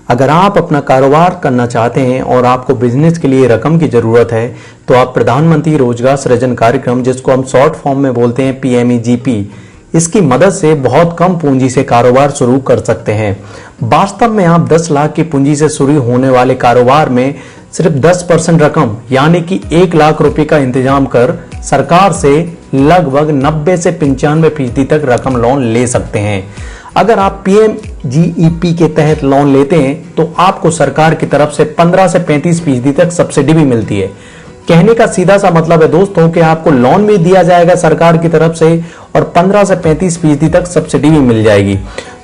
अगर आप अपना कारोबार करना चाहते हैं और आपको बिजनेस के लिए रकम की जरूरत है तो आप प्रधानमंत्री रोजगार सृजन कार्यक्रम, जिसको हम शॉर्ट फॉर्म में बोलते हैं PMEGP, इसकी मदद से बहुत कम पूंजी से कारोबार शुरू कर सकते हैं। वास्तव में आप 10 लाख की पूंजी से शुरू होने वाले कारोबार में सिर्फ 10% रकम यानी कि 1 लाख रुपए का इंतजाम कर सरकार से लगभग 90 से 95% तक रकम लोन ले सकते हैं। अगर आप PMGEP के तहत लोन लेते हैं तो आपको सरकार की तरफ से 15 से 35% तक सब्सिडी भी मिलती है। कहने का सीधा सा मतलब है दोस्तों कि आपको लोन भी दिया जाएगा सरकार की तरफ से और 15 से 35% तक सब्सिडी भी मिल जाएगी।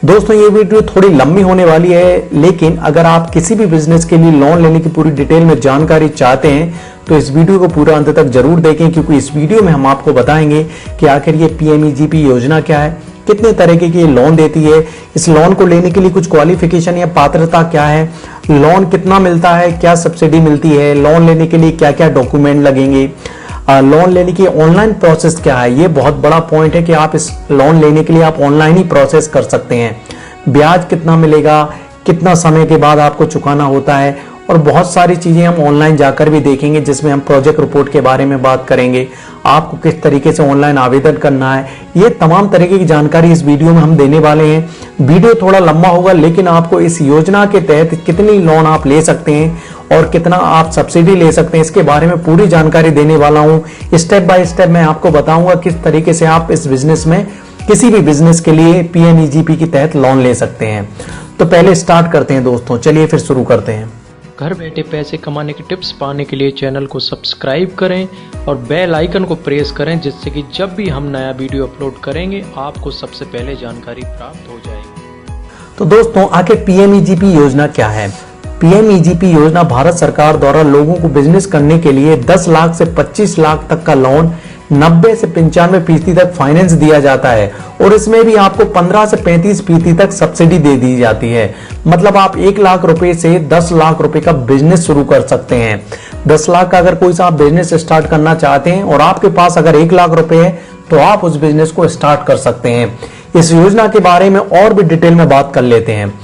दोस्तों ये वीडियो थोड़ी लंबी होने वाली है, लेकिन अगर आप किसी भी बिजनेस के लिए लोन लेने की पूरी डिटेल में जानकारी चाहते हैं तो इस वीडियो को पूरा अंत तक जरूर देखें, क्योंकि इस वीडियो में हम आपको बताएंगे कि आखिर ये PMEGP योजना क्या है, कितने तरीके की लोन देती है, इस लोन को लेने के लिए कुछ क्वालिफिकेशन या पात्रता क्या है, लोन कितना मिलता है, क्या सब्सिडी मिलती है, लोन लेने के लिए क्या क्या डॉक्यूमेंट लगेंगे, लोन लेने की ऑनलाइन प्रोसेस क्या है। ये बहुत बड़ा पॉइंट है कि आप इस लोन लेने के लिए आप ऑनलाइन ही प्रोसेस कर सकते हैं। ब्याज कितना मिलेगा, कितना समय के बाद आपको चुकाना होता है, और बहुत सारी चीजें हम ऑनलाइन जाकर भी देखेंगे, जिसमें हम प्रोजेक्ट रिपोर्ट के बारे में बात करेंगे, आपको किस तरीके से ऑनलाइन आवेदन करना है। ये तमाम तरीके की जानकारी इस वीडियो में हम देने वाले हैं। वीडियो थोड़ा लंबा होगा, लेकिन आपको इस योजना के तहत कितनी लोन आप ले सकते हैं और कितना आप सब्सिडी ले सकते हैं, इसके बारे में पूरी जानकारी देने वाला हूं। स्टेप बाय स्टेप मैं आपको बताऊंगा किस तरीके से आप इस बिजनेस में, किसी भी बिजनेस के लिए PMEGP के तहत लोन ले सकते हैं। तो पहले स्टार्ट करते हैं दोस्तों, चलिए फिर शुरू करते हैं। घर बैठे पैसे कमाने के टिप्स पाने के लिए चैनल को सब्सक्राइब करें और बेल आइकन को प्रेस करें, जिससे कि जब भी हम नया वीडियो अपलोड करेंगे आपको सबसे पहले जानकारी प्राप्त हो जाएगी। तो दोस्तों आखिर PMEGP योजना क्या है? PMEGP योजना भारत सरकार द्वारा लोगों को बिजनेस करने के लिए 10 लाख से 25 लाख तक का लोन 90 से 95% तक फाइनेंस दिया जाता है, और इसमें भी आपको 15 से 35% तक सब्सिडी दे दी जाती है। मतलब आप 1 लाख रुपए से 10 लाख रुपए का बिजनेस शुरू कर सकते हैं। 10 लाख का अगर कोई सा आप बिजनेस स्टार्ट करना चाहते हैं और आपके पास अगर 1 लाख रुपए है तो आप उस बिजनेस को स्टार्ट कर सकते हैं। इस योजना के बारे में और भी डिटेल में बात कर लेते हैं।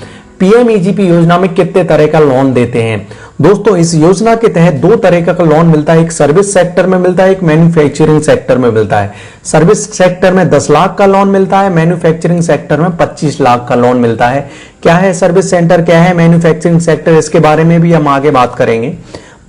PMEGP योजना में कितने तरह का लोन देते हैं? दोस्तों इस योजना के तहत 2 तरह का लोन मिलता है, एक सर्विस सेक्टर में मिलता है, एक मैन्युफैक्चरिंग सेक्टर में मिलता है। सर्विस सेक्टर में 10 लाख का लोन मिलता है, मैन्युफैक्चरिंग सेक्टर में 25 लाख का लोन मिलता है। क्या है सर्विस सेंटर, क्या है मैन्युफैक्चरिंग सेक्टर, इसके बारे में भी हम आगे बात करेंगे।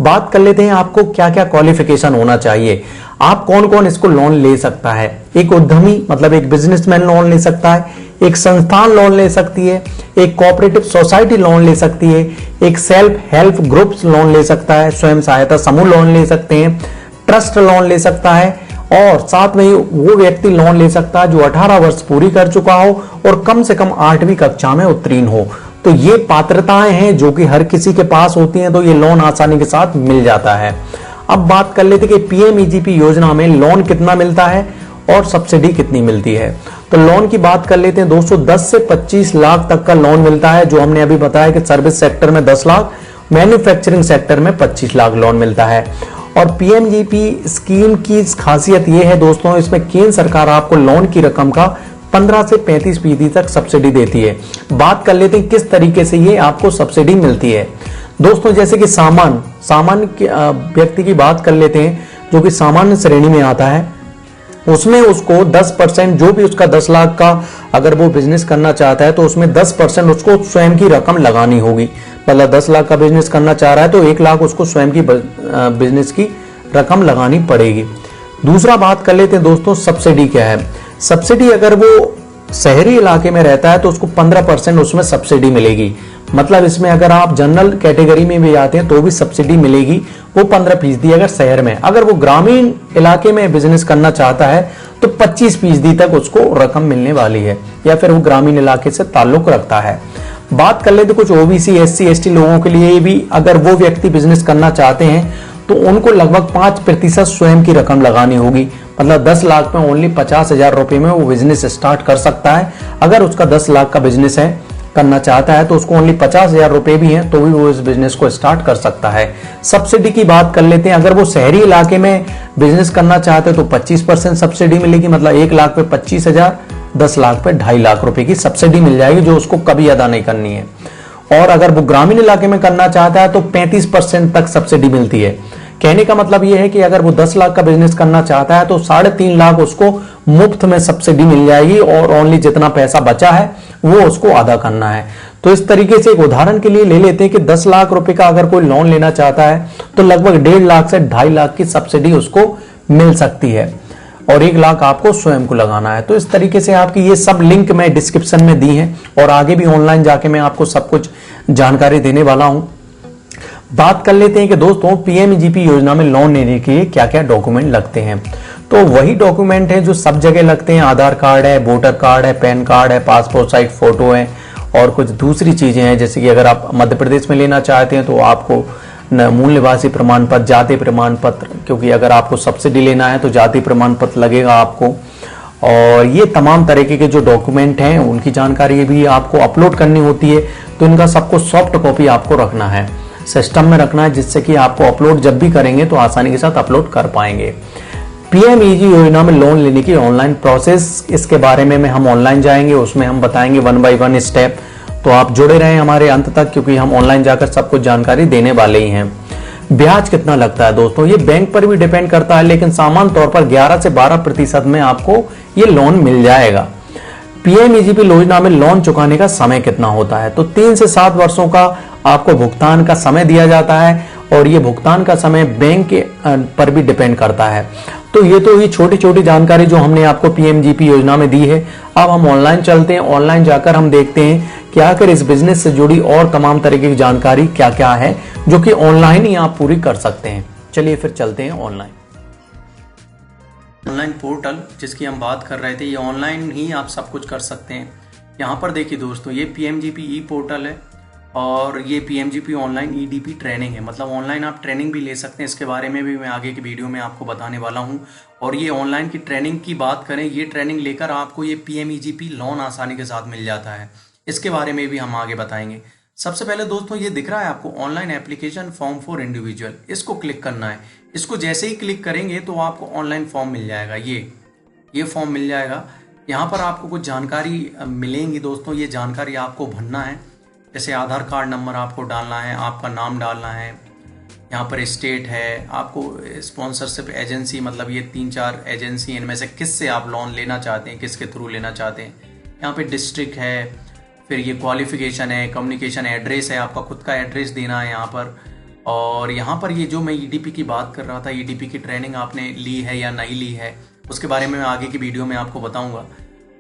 बात कर लेते हैं आपको क्या क्या क्वालिफिकेशन होना चाहिए, आप कौन कौन इसको लोन ले सकता है। एक उद्यमी मतलब एक बिजनेसमैन लोन ले सकता है, एक संस्थान लोन ले सकती है, एक कोऑपरेटिव सोसाइटी लोन ले सकती है, एक सेल्फ हेल्प ग्रुप्स लोन ले सकता है, स्वयं सहायता समूह लोन ले सकते हैं, ट्रस्ट लोन ले सकता है, और साथ में वो व्यक्ति लोन ले सकता है जो 18 वर्ष पूरी कर चुका हो और कम से कम 8वीं कक्षा में उत्तीर्ण हो। तो ये पात्रताएं हैं जो कि हर किसी के पास होती हैं, तो ये लोन आसानी के साथ मिल जाता है। अब बात कर लेते कि PMEGP योजना में लोन कितना मिलता है और सब्सिडी कितनी मिलती है। तो लोन की बात कर लेते हैं दोस्तों, 10 से 25 लाख तक का लोन मिलता है, जो हमने अभी बताया कि सर्विस सेक्टर में 10 लाख, मैन्युफैक्चरिंग सेक्टर में 25 लाख लोन मिलता है। और PMEGP स्कीम की खासियत यह है दोस्तों, इसमें केंद्र सरकार आपको लोन की रकम का 15 से 35% तक सब्सिडी देती है। बात कर लेते हैं किस तरीके से ये आपको सब्सिडी मिलती है। दोस्तों जैसे कि सामान्य व्यक्ति की बात कर लेते हैं, जो कि सामान्य श्रेणी में आता है, उसमें उसको 10%, जो भी उसका 10 लाख का अगर वो बिजनेस करना चाहता है तो उसमें 10% उसको स्वयं की रकम लगानी होगी। मतलब 10 लाख का बिजनेस करना चाह रहा है तो 1 लाख उसको स्वयं की बिजनेस की रकम लगानी पड़ेगी। दूसरा बात कर लेते हैं दोस्तों, सब्सिडी क्या है। सब्सिडी अगर वो शहरी इलाके में रहता है तो उसको 15% उसमें सब्सिडी मिलेगी। मतलब इसमें अगर आप जनरल कैटेगरी में भी आते हैं तो भी सब्सिडी मिलेगी, वो 15% अगर शहर में। अगर वो ग्रामीण इलाके में बिजनेस करना चाहता है तो 25% तक उसको रकम मिलने वाली है, या फिर वो ग्रामीण इलाके से ताल्लुक रखता है। बात कर लेते कुछ OBC SC ST लोगों के लिए भी, अगर वो व्यक्ति बिजनेस करना चाहते हैं तो उनको लगभग 5% स्वयं की रकम लगानी होगी। मतलब 10 लाख में ओनली 50,000 रुपए में वो बिजनेस स्टार्ट कर सकता है। अगर उसका 10 लाख का बिजनेस है, करना चाहता है तो उसको ओनली 50,000 रुपए भी हैं तो भी वो इस बिजनेस को स्टार्ट कर सकता है। सब्सिडी की बात कर लेते हैं, अगर वो शहरी इलाके में बिजनेस करना चाहते हैं तो 25% सब्सिडी मिलेगी। मतलब 1 लाख पे 25,000, 10 लाख पे 2.5 लाख रुपए की सब्सिडी मिल जाएगी, जो उसको कभी अदा नहीं करनी है। और अगर वो ग्रामीण इलाके में करना चाहता है तो 35% तक सब्सिडी मिलती है। कहने का मतलब यह है कि अगर वो 10 लाख का बिजनेस करना चाहता है तो 3.5 लाख उसको मुफ्त में सब्सिडी मिल जाएगी और ओनली जितना पैसा बचा है वो उसको अदा करना है। तो इस तरीके से एक उदाहरण के लिए ले लेते हैं कि 10 लाख रुपए का अगर कोई लोन लेना चाहता है तो लगभग 1.5 लाख से 2.5 लाख की सब्सिडी उसको मिल सकती है और 1 लाख आपको स्वयं को लगाना है। तो इस तरीके से आपकी ये सब लिंक मैं डिस्क्रिप्शन में दी है और आगे भी ऑनलाइन जाके मैं आपको सब कुछ जानकारी देने वाला हूं। बात कर लेते हैं कि दोस्तों पीएमईजीपी योजना में लोन लेने के लिए क्या क्या डॉक्यूमेंट लगते हैं। तो वही डॉक्यूमेंट है जो सब जगह लगते हैं। आधार कार्ड है, वोटर कार्ड है, पैन कार्ड है, पासपोर्ट साइज फोटो है और कुछ दूसरी चीजें हैं, जैसे कि अगर आप मध्य प्रदेश में लेना चाहते हैं तो आपको मूल निवासी प्रमाण पत्र, जाति प्रमाण पत्र, क्योंकि अगर आपको सब्सिडी लेना है तो जाति प्रमाण पत्र लगेगा आपको। और ये तमाम तरीके के जो डॉक्यूमेंट हैं उनकी जानकारी भी आपको अपलोड करनी होती है। तो इनका सबको सॉफ्ट कॉपी आपको रखना है, सिस्टम में रखना है, जिससे कि आपको अपलोड जब भी करेंगे तो आसानी के साथ अपलोड कर पाएंगे। पीएमईजी योजना में लोन लेने की ऑनलाइन प्रोसेस, इसके बारे में हम ऑनलाइन जाएंगे, उसमें हम बताएंगे 1 बाय 1 स्टेप। तो आप जुड़े रहें हमारे अंत तक, क्योंकि हम ऑनलाइन जाकर सब कुछ जानकारी देने वाले ही हैं। ब्याज कितना लगता है दोस्तों, ये बैंक पर भी डिपेंड करता है, लेकिन सामान्य तौर पर 11 से 12% में आपको ये लोन मिल जाएगा। पीएमईजीपी योजना में लोन चुकाने का समय कितना होता है, तो 3 से 7 वर्षों का आपको भुगतान का समय दिया जाता है और ये भुगतान का समय बैंक के पर भी डिपेंड करता है। तो ये तो ये छोटी छोटी जानकारी जो हमने आपको पीएमजीपी योजना में दी है। अब हम ऑनलाइन चलते हैं, ऑनलाइन जाकर हम देखते हैं कि आखिर इस बिजनेस से जुड़ी और तमाम तरीके की जानकारी क्या क्या है जो कि ऑनलाइन ही आप पूरी कर सकते हैं। चलिए फिर चलते हैं ऑनलाइन पोर्टल जिसकी हम बात कर रहे थे। ये ऑनलाइन ही आप सब कुछ कर सकते हैं। यहाँ पर देखिए दोस्तों, ये पीएमजीपी ई पोर्टल है और ये पीएमजीपी ऑनलाइन ईडीपी ट्रेनिंग है, मतलब ऑनलाइन आप ट्रेनिंग भी ले सकते हैं। इसके बारे में भी मैं आगे की वीडियो में आपको बताने वाला हूँ। और ये ऑनलाइन की ट्रेनिंग की बात करें, ये ट्रेनिंग लेकर आपको ये पीएमईजीपी लोन आसानी के साथ मिल जाता है। इसके बारे में भी हम आगे बताएंगे। सबसे पहले दोस्तों ये दिख रहा है आपको online application form for individual, इसको क्लिक करना है। इसको जैसे ही क्लिक करेंगे तो आपको ऑनलाइन फॉर्म मिल जाएगा। ये फॉर्म मिल जाएगा। यहाँ पर आपको कुछ जानकारी मिलेंगी दोस्तों, ये जानकारी आपको भरना है। जैसे आधार कार्ड नंबर आपको डालना है, आपका नाम डालना है, यहाँ पर स्टेट है, आपको स्पॉन्सरशिप एजेंसी, मतलब ये 3-4 एजेंसी, इनमें से किससे आप लोन लेना चाहते हैं, किसके थ्रू लेना चाहते हैं। यहाँ पे डिस्ट्रिक्ट है, फिर ये क्वालिफिकेशन है, कम्युनिकेशन एड्रेस है, आपका खुद का एड्रेस देना है यहाँ पर। और यहाँ पर ये जो मैं ईडीपी की बात कर रहा था, ईडीपी की ट्रेनिंग आपने ली है या नहीं ली है, उसके बारे में मैं आगे की वीडियो में आपको बताऊंगा।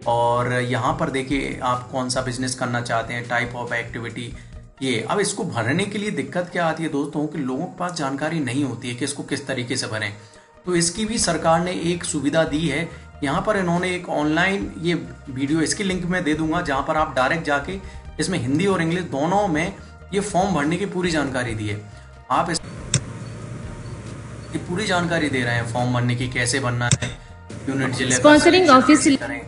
और यहाँ पर देखिए आप कौन सा बिजनेस करना चाहते हैं, टाइप ऑफ एक्टिविटी। ये अब इसको भरने के लिए दिक्कत क्या आती है दोस्तों, कि लोगों के पास जानकारी नहीं होती है कि इसको किस तरीके से भरें। तो इसकी भी सरकार ने एक सुविधा दी है। यहाँ पर इन्होंने एक ऑनलाइन ये वीडियो, इसकी लिंक मैं दे दूंगा, जहाँ पर आप डायरेक्ट जाके इसमें हिंदी और इंग्लिश दोनों में ये फॉर्म भरने की पूरी जानकारी दी है। आप इस पूरी जानकारी दे रहे हैं फॉर्म भरने की, कैसे भरना है, यूनिट जिले स्पॉन्सरिंग ऑफिस करें,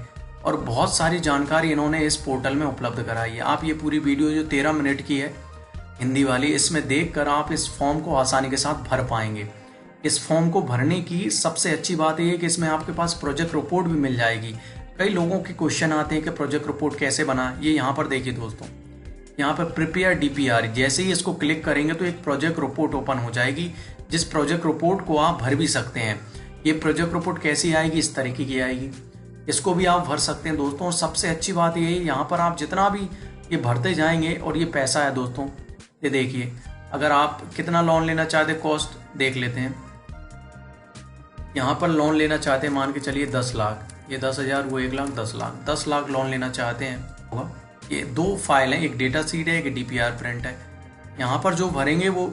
और बहुत सारी जानकारी इन्होंने इस पोर्टल में उपलब्ध कराई है। आप ये पूरी वीडियो जो 13 मिनट की है हिंदी वाली, इसमें देखकर आप इस फॉर्म को आसानी के साथ भर पाएंगे। इस फॉर्म को भरने की सबसे अच्छी बात यह है कि इसमें आपके पास प्रोजेक्ट रिपोर्ट भी मिल जाएगी। कई लोगों के क्वेश्चन आते हैं कि प्रोजेक्ट रिपोर्ट कैसे बना, ये यहाँ पर देखिए दोस्तों, यहाँ पर प्रिपेयर डीपीआर, जैसे ही इसको क्लिक करेंगे तो एक प्रोजेक्ट रिपोर्ट ओपन हो जाएगी, जिस प्रोजेक्ट रिपोर्ट को आप भर भी सकते हैं। ये प्रोजेक्ट रिपोर्ट कैसी आएगी, इस तरीके की आएगी, इसको भी आप भर सकते हैं दोस्तों। और सबसे अच्छी बात ये है, यहाँ पर आप जितना भी ये भरते जाएंगे, और ये पैसा है दोस्तों, ये देखिए, अगर आप कितना लोन लेना चाहते, कॉस्ट देख लेते हैं। यहाँ पर लोन लेना चाहते हैं, मान के चलिए 10 लाख, ये 10,000, वो 1 लाख, 10 लाख, 10 लाख लोन लेना चाहते हैं होगा। ये 2 फाइल हैं, एक डेटा शीट है, एक डीपीआर प्रिंट है। यहाँ पर जो भरेंगे वो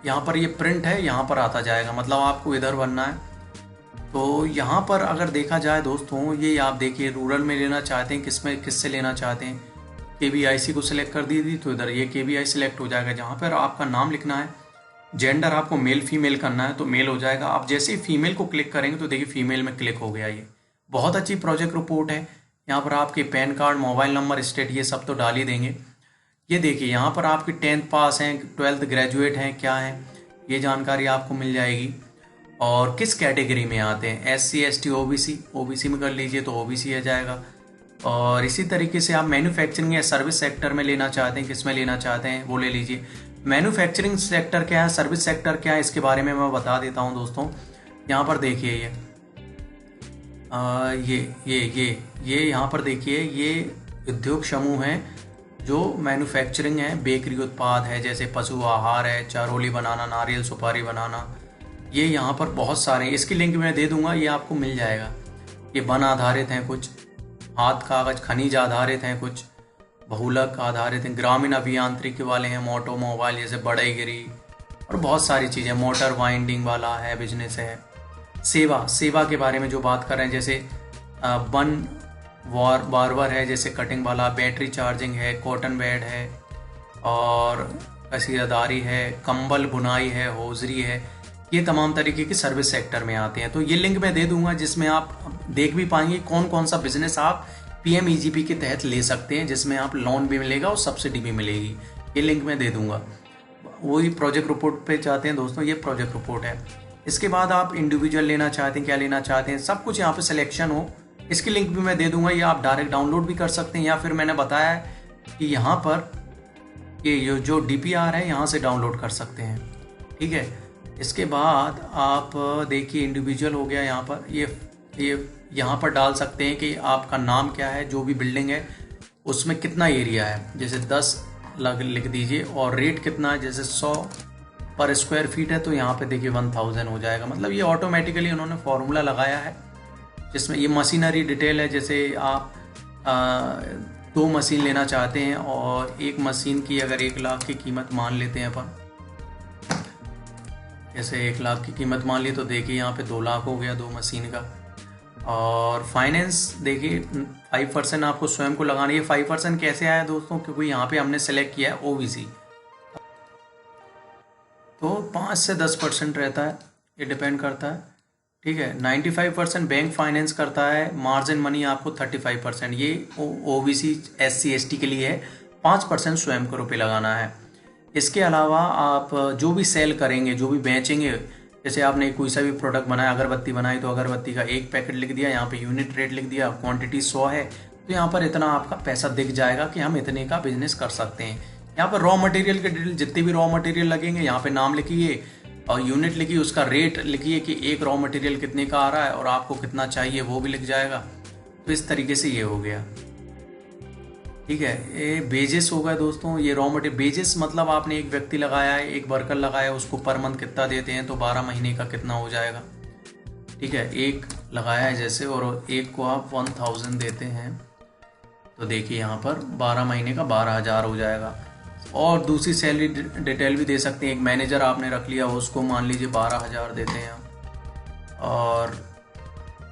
यहाँ पर ये प्रिंट है, यहाँ पर आता जाएगा, मतलब आपको इधर भरना है। तो यहाँ पर अगर देखा जाए दोस्तों, ये आप देखिए रूरल में लेना चाहते हैं, किससे लेना चाहते हैं, केवीआईसी को सिलेक्ट कर दी तो इधर ये केवीआई सिलेक्ट हो जाएगा। जहाँ पर आपका नाम लिखना है, जेंडर आपको मेल फीमेल करना है तो मेल हो जाएगा। आप जैसे ही फीमेल को क्लिक करेंगे तो देखिए फीमेल में क्लिक हो गया। ये बहुत अच्छी प्रोजेक्ट रिपोर्ट है। यहाँ पर आपके pan card, mobile number, state, ये सब तो डाल ही देंगे। ये देखिए यहाँ पर आपकी 10th पास हैं, 12th ग्रेजुएट हैं, क्या है, ये जानकारी आपको मिल जाएगी। और किस कैटेगरी में आते हैं, SC ST OBC में कर लीजिए तो OBC आ जाएगा। और इसी तरीके से आप मैन्युफैक्चरिंग या सर्विस सेक्टर में लेना चाहते हैं, किस में लेना चाहते हैं वो ले लीजिए। मैन्युफैक्चरिंग सेक्टर क्या है, सर्विस सेक्टर क्या है, इसके बारे में मैं बता देता हूं दोस्तों। यहाँ पर देखिए ये यहाँ पर देखिए, ये उद्योग समूह हैं जो मैन्युफैक्चरिंग है, बेकरी उत्पाद है जैसे पशु आहार है, चारोली बनाना, नारियल सुपारी बनाना, ये यहाँ पर बहुत सारे हैं। इसकी लिंक मैं दे दूंगा, ये आपको मिल जाएगा। ये वन आधारित हैं, कुछ हाथ कागज खनिज आधारित हैं, कुछ बहुलक आधारित हैं, ग्रामीण अभियांत्रिकी वाले हैं, ऑटोमोबाइल जैसे बढ़ईगिरी और बहुत सारी चीज़ें, मोटर वाइंडिंग वाला है, बिजनेस है। सेवा के बारे में जो बात कर रहे हैं जैसे वन बार्बर है जैसे कटिंग वाला, बैटरी चार्जिंग है, कॉटन बेड है और कसीदारी है, कंबल बुनाई है, होजरी है, ये तमाम तरीके के सर्विस सेक्टर में आते हैं। तो ये लिंक मैं दे दूंगा जिसमें आप देख भी पाएंगे कौन कौन सा बिजनेस आप PMEGP के तहत ले सकते हैं, जिसमें आप लोन भी मिलेगा और सब्सिडी भी मिलेगी। ये लिंक मैं दे दूंगा। वही प्रोजेक्ट रिपोर्ट पे चाहते हैं दोस्तों, ये प्रोजेक्ट रिपोर्ट है। इसके बाद आप इंडिविजुअल लेना चाहते हैं, क्या लेना चाहते हैं, सब कुछ यहाँ पे सिलेक्शन हो, इसकी लिंक भी मैं दे दूंगा। ये आप डायरेक्ट डाउनलोड भी कर सकते हैं या फिर मैंने बताया कि यहाँ पर ये जो DPR है यहाँ से डाउनलोड कर सकते हैं, ठीक है। इसके बाद आप देखिए इंडिविजुअल हो गया, यहाँ पर ये यहाँ पर डाल सकते हैं कि आपका नाम क्या है, जो भी बिल्डिंग है उसमें कितना एरिया है, जैसे 10 लिख दीजिए और रेट कितना है, जैसे 100 पर स्क्वायर फीट है तो यहाँ पे देखिए 1000 हो जाएगा। मतलब ये ऑटोमेटिकली उन्होंने फॉर्मूला लगाया है जिसमें ये मशीनरी डिटेल है। जैसे आप 2 मशीन लेना चाहते हैं और एक मशीन की अगर 1 लाख की कीमत मान लेते हैं अपन, जैसे 1 लाख की कीमत मान ली तो देखिए यहाँ पे 2 लाख हो गया 2 मशीन का। और फाइनेंस देखिए 5% आपको स्वयं को लगाना है। ये 5% कैसे आया दोस्तों, क्योंकि यहाँ पे हमने सेलेक्ट किया है OBC, तो 5 से 10% रहता है, ये डिपेंड करता है, ठीक है। 95% बैंक फाइनेंस करता है, मार्जिन मनी आपको 35%, ये OBC SC ST के लिए है, 5% स्वयं को रुपये लगाना है। इसके अलावा आप जो भी सेल करेंगे, जो भी बेचेंगे, जैसे आपने कोई सा भी प्रोडक्ट बनाया, अगरबत्ती बनाई तो अगरबत्ती का 1 पैकेट लिख दिया, यहाँ पे यूनिट रेट लिख दिया, क्वांटिटी 100 है तो यहाँ पर इतना आपका पैसा दिख जाएगा कि हम इतने का बिजनेस कर सकते हैं। यहाँ पर रॉ मटेरियल के डिटेल, जितने भी रॉ मटेरियल लगेंगे यहाँ पे नाम लिखिए और यूनिट लिखिए, उसका रेट लिखिए कि एक रॉ मटेरियल कितने का आ रहा है और आपको कितना चाहिए वो भी लिख जाएगा। तो इस तरीके से ये हो गया, ठीक है। ये बेजेस हो गया दोस्तों, ये रॉ मटेरियल बेजेस मतलब आपने एक व्यक्ति लगाया है, एक वर्कर लगाया है, उसको पर मंथ कितना देते हैं तो 12 महीने का कितना हो जाएगा, ठीक है। एक लगाया है जैसे और एक को आप 1000 देते हैं तो देखिए यहाँ पर 12 महीने का 12,000 हो जाएगा। और दूसरी सैलरी डिटेल भी दे सकते हैं, एक मैनेजर आपने रख लिया, उसको मान लीजिए 12,000 देते हैं। और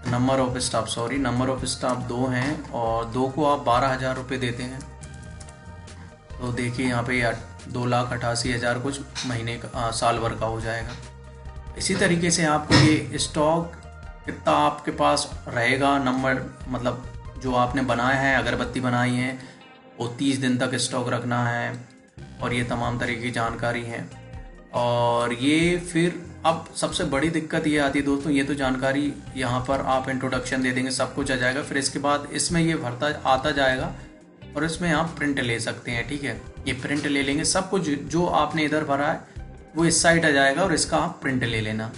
नंबर ऑफ स्टाफ 2 हैं और 2 को आप 12,000 रुपये देते हैं तो देखिए यहाँ पे 2,88,000 कुछ महीने का साल भर का हो जाएगा। इसी तरीके से आपको ये स्टॉक कितना आपके पास रहेगा, नंबर मतलब जो आपने बनाया है, अगरबत्ती बनाई है वो 30 दिन तक स्टॉक रखना है और ये तमाम तरह की जानकारी है। और ये फिर अब सबसे बड़ी दिक्कत ये आती है दोस्तों, ये तो जानकारी यहाँ पर आप इंट्रोडक्शन दे देंगे, सब कुछ आ जाएगा, फिर इसके बाद इसमें ये भरता आता जाएगा और इसमें आप प्रिंट ले सकते हैं, ठीक है। ये प्रिंट ले लेंगे, सब कुछ जो आपने इधर भरा है वो इस साइड आ जाएगा और इसका आप प्रिंट ले लेना।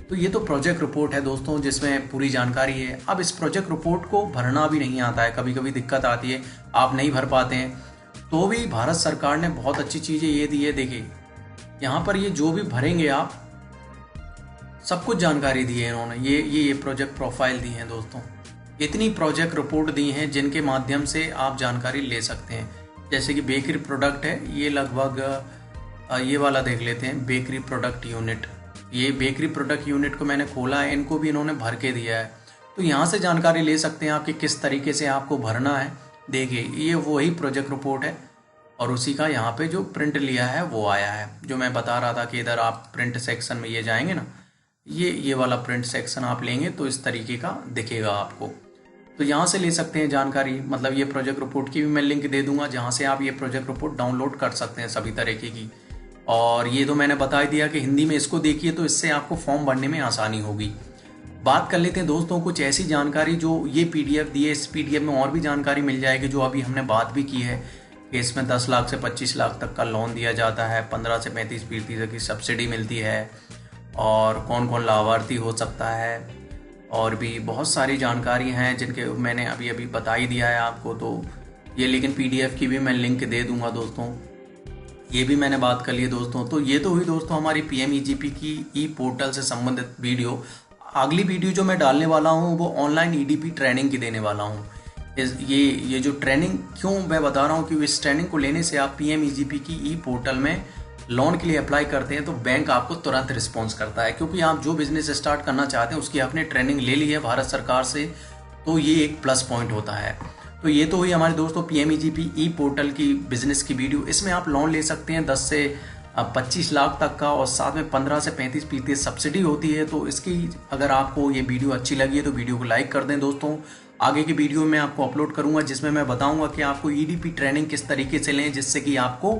तो ये तो प्रोजेक्ट रिपोर्ट है दोस्तों जिसमें पूरी जानकारी है। अब इस प्रोजेक्ट रिपोर्ट को भरना भी नहीं आता है, कभी कभी दिक्कत आती है, आप नहीं भर पाते हैं, तो भी भारत सरकार ने बहुत अच्छी चीज़ें ये दी है। देखिए यहाँ पर ये जो भी भरेंगे आप, सब कुछ जानकारी दी है इन्होंने, ये प्रोजेक्ट प्रोफाइल दी है दोस्तों। इतनी प्रोजेक्ट रिपोर्ट दी हैं जिनके माध्यम से आप जानकारी ले सकते हैं। जैसे कि बेकरी प्रोडक्ट है, ये लगभग ये वाला देख लेते हैं, बेकरी प्रोडक्ट यूनिट। ये बेकरी प्रोडक्ट यूनिट को मैंने खोला है, इनको भी इन्होंने भर के दिया है, तो यहाँ से जानकारी ले सकते हैं आप कि किस तरीके से आपको भरना है। देखिए ये वही प्रोजेक्ट रिपोर्ट है और उसी का यहाँ पे जो प्रिंट लिया है वो आया है, जो मैं बता रहा था कि इधर आप प्रिंट सेक्शन में ये जाएंगे ना, ये वाला प्रिंट सेक्शन आप लेंगे तो इस तरीके का दिखेगा आपको। तो यहाँ से ले सकते हैं जानकारी, मतलब ये प्रोजेक्ट रिपोर्ट की भी मैं लिंक दे दूंगा जहाँ से आप ये प्रोजेक्ट रिपोर्ट डाउनलोड कर सकते हैं सभी तरीके की। और ये तो मैंने बता दिया कि हिंदी में इसको देखिए तो इससे आपको फॉर्म भरने में आसानी होगी। बात कर लेते हैं दोस्तों कुछ ऐसी जानकारी जो ये पीडीएफ दी है। इस पीडीएफ में और भी जानकारी मिल जाएगी जो अभी हमने बात भी की है कि इसमें 10 लाख से 25 लाख तक का लोन दिया जाता है, 15 से 35% की सब्सिडी मिलती है, और कौन कौन लाभार्थी हो सकता है, और भी बहुत सारी जानकारी हैं जिनके मैंने अभी अभी बता ही दिया है आपको। तो ये लेकिन पीडीएफ की भी मैं लिंक दे दूंगा दोस्तों, ये भी मैंने बात कर ली है दोस्तों। तो ये तो हुई दोस्तों हमारी पीएमईजीपी की ई पोर्टल से संबंधित वीडियो। अगली वीडियो जो मैं डालने वाला हूँ वो ऑनलाइन ईडीपी ट्रेनिंग की देने वाला हूँ। ये जो ट्रेनिंग क्यों मैं बता रहा हूँ कि इस ट्रेनिंग को लेने से आप पीएमईजीपी की ई पोर्टल में लोन के लिए अप्लाई करते हैं तो बैंक आपको तुरंत रिस्पॉन्स करता है, क्योंकि आप जो बिजनेस स्टार्ट करना चाहते हैं उसकी आपने ट्रेनिंग ले ली है भारत सरकार से, तो ये एक प्लस पॉइंट होता है। तो ये तो हुई हमारे दोस्तों पीएमईजीपी ई पोर्टल की बिजनेस की वीडियो। इसमें आप लोन ले सकते हैं 10 से 25 लाख तक का, और साथ में 15 से 35% सब्सिडी होती है। तो इसकी अगर आपको ये वीडियो अच्छी लगी है तो वीडियो को लाइक कर दें दोस्तों। आगे की वीडियो में आपको अपलोड करूंगा जिसमें मैं बताऊंगा कि आपको ईडीपी ट्रेनिंग किस तरीके से लें जिससे कि आपको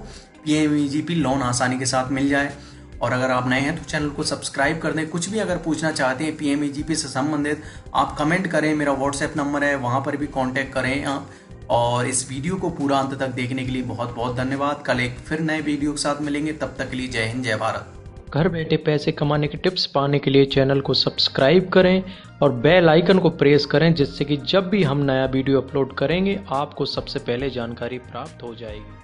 पीएमईजीपी लोन आसानी के साथ मिल जाए। और अगर आप नए हैं तो चैनल को सब्सक्राइब कर दें। कुछ भी अगर पूछना चाहते हैं पीएमईजीपी से संबंधित आप कमेंट करें, मेरा व्हाट्सएप नंबर है, वहां पर भी कांटेक्ट करें आप। और इस वीडियो को पूरा अंत तक देखने के लिए बहुत बहुत धन्यवाद। कल एक फिर नए वीडियो के साथ मिलेंगे, तब तक के लिए जय हिंद, जय भारत। घर बैठे पैसे कमाने के टिप्स पाने के लिए चैनल को सब्सक्राइब करें और बेल आइकन को प्रेस करें, जिससे कि जब भी हम नया वीडियो अपलोड करेंगे आपको सबसे पहले जानकारी प्राप्त हो जाएगी।